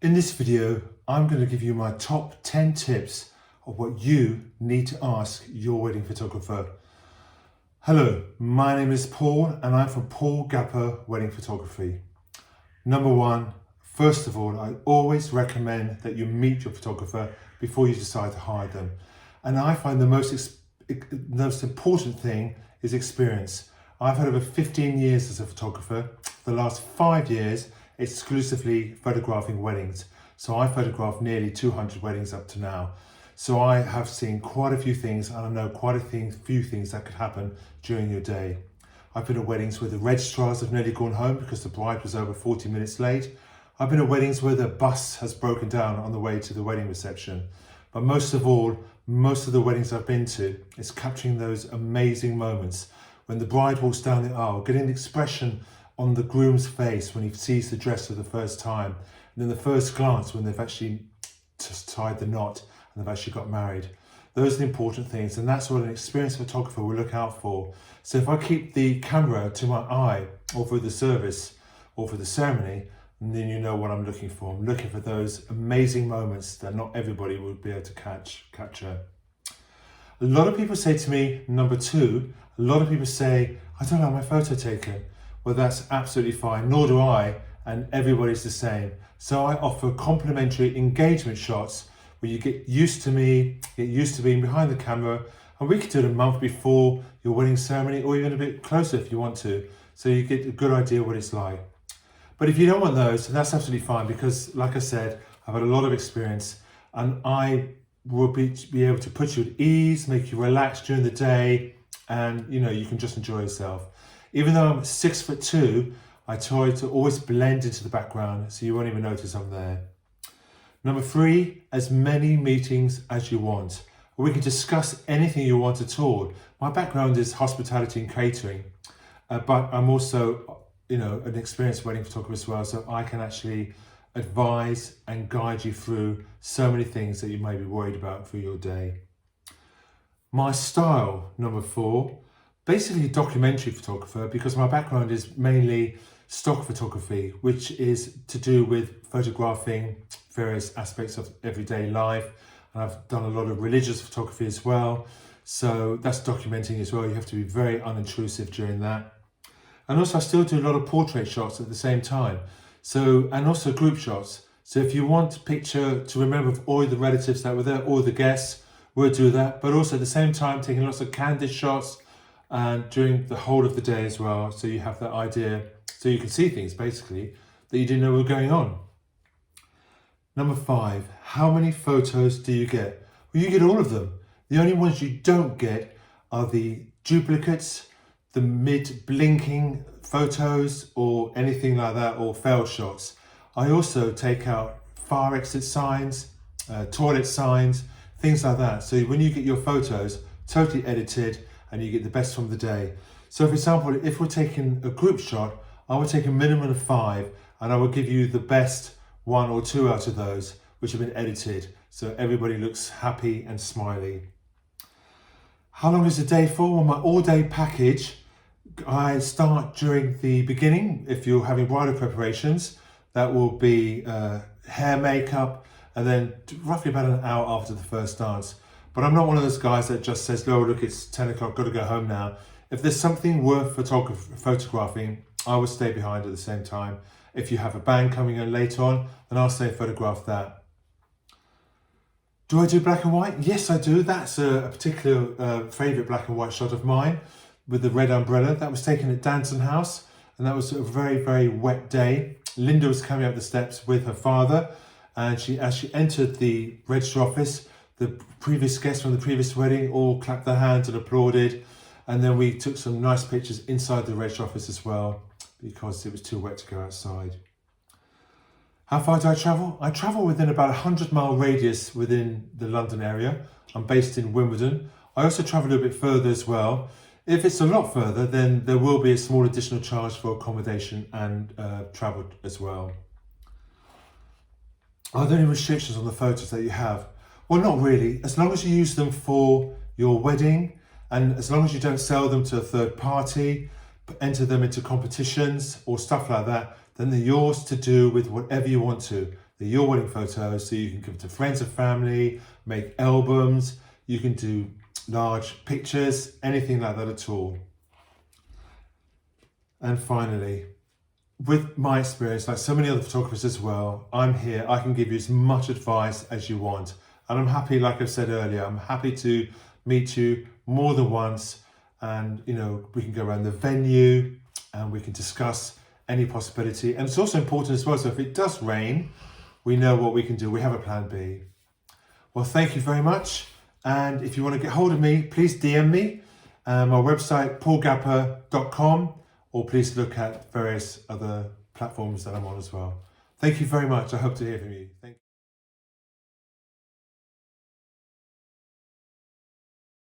In this video, I'm going to give you my top 10 tips of what you need to ask your wedding photographer. Hello, my name is Paul and I'm from Paul Gapper Wedding Photography. Number one, first of all, I always recommend that you meet your photographer before you decide to hire them. And I find the most important thing is experience. I've had over 15 years as a photographer, the last 5 years exclusively photographing weddings. So I photographed nearly 200 weddings up to now. So I have seen quite a few things and I know quite a few things that could happen during your day. I've been at weddings where the registrars have nearly gone home because the bride was over 40 minutes late. I've been at weddings where the bus has broken down on the way to the wedding reception. But most of all, most of the weddings I've been to is capturing those amazing moments when the bride walks down the aisle, getting the expression on the groom's face when he sees the dress for the first time, and then the first glance when they've actually just tied the knot and they've actually got married. Those are the important things, and that's what an experienced photographer will look out for. So if I keep the camera to my eye, or for the service, or for the ceremony, then you know what I'm looking for. I'm looking for those amazing moments that not everybody would be able to capture. A lot of people say to me, number two, a lot of people say, I don't have my photo taken. Well, that's absolutely fine, nor do I, and everybody's the same. So I offer complimentary engagement shots where you get used to me, get used to being behind the camera, and we could do it a month before your wedding ceremony or even a bit closer if you want to, so you get a good idea what it's like. But if you don't want those, that's absolutely fine because, like I said, I've had a lot of experience and I will be able to put you at ease, make you relax during the day, and you can just enjoy yourself. Even though I'm 6'2", I try to always blend into the background so you won't even notice I'm there. Number three, as many meetings as you want. We can discuss anything you want at all. My background is hospitality and catering, but I'm also an experienced wedding photographer as well, so I can actually advise and guide you through so many things that you may be worried about for your day. My style, number four, basically a documentary photographer because my background is mainly stock photography, which is to do with photographing various aspects of everyday life. And I've done a lot of religious photography as well. So that's documenting as well. You have to be very unintrusive during that. And also I still do a lot of portrait shots at the same time. So, and also group shots. So if you want a picture to remember of all the relatives that were there, all the guests, we'll do that. But also at the same time, taking lots of candid shots and during the whole of the day as well. So you have that idea, so you can see things basically that you didn't know were going on. Number five, how many photos do you get? Well, you get all of them. The only ones you don't get are the duplicates, the mid-blinking photos or anything like that, or fail shots. I also take out fire exit signs, toilet signs, things like that. So when you get your photos totally edited and you get the best from the day. So for example, if we're taking a group shot, I would take a minimum of 5 and I will give you the best 1 or 2 out of those which have been edited. So everybody looks happy and smiley. How long is the day for? Well, my all-day package, I start during the beginning. If you're having bridal preparations, that will be hair, makeup, and then roughly about an hour after the first dance. But I'm not one of those guys that just says, no, look, it's 10 o'clock, got to go home now. If there's something worth photographing, I will stay behind at the same time. If you have a band coming in later on, then I'll stay and photograph that. Do I do black and white? Yes, I do. That's a particular favourite black and white shot of mine with the red umbrella. That was taken at Danson House, and that was a very, very wet day. Linda was coming up the steps with her father, and as she entered the register office, the previous guests from the previous wedding all clapped their hands and applauded. And then we took some nice pictures inside the register office as well because it was too wet to go outside. How far do I travel? I travel within about a 100-mile radius within the London area. I'm based in Wimbledon. I also travel a bit further as well. If it's a lot further, then there will be a small additional charge for accommodation and travel as well. Are there any restrictions on the photos that you have? Well, not really. As long as you use them for your wedding and as long as you don't sell them to a third party, enter them into competitions or stuff like that, then they're yours to do with whatever you want to. They're your wedding photos, so you can give to friends and family, make albums, you can do large pictures, anything like that at all. And finally, with my experience, like so many other photographers as well, I'm here, I can give you as much advice as you want. And I'm happy, like I said earlier, I'm happy to meet you more than once, and we can go around the venue and we can discuss any possibility. And it's also important as well, so if it does rain, we know what we can do. We have a plan B. Well, thank you very much. And if you want to get hold of me, please DM me. My website, paulgapper.com, or please look at various other platforms that I'm on as well. Thank you very much. I hope to hear from you. Thank you.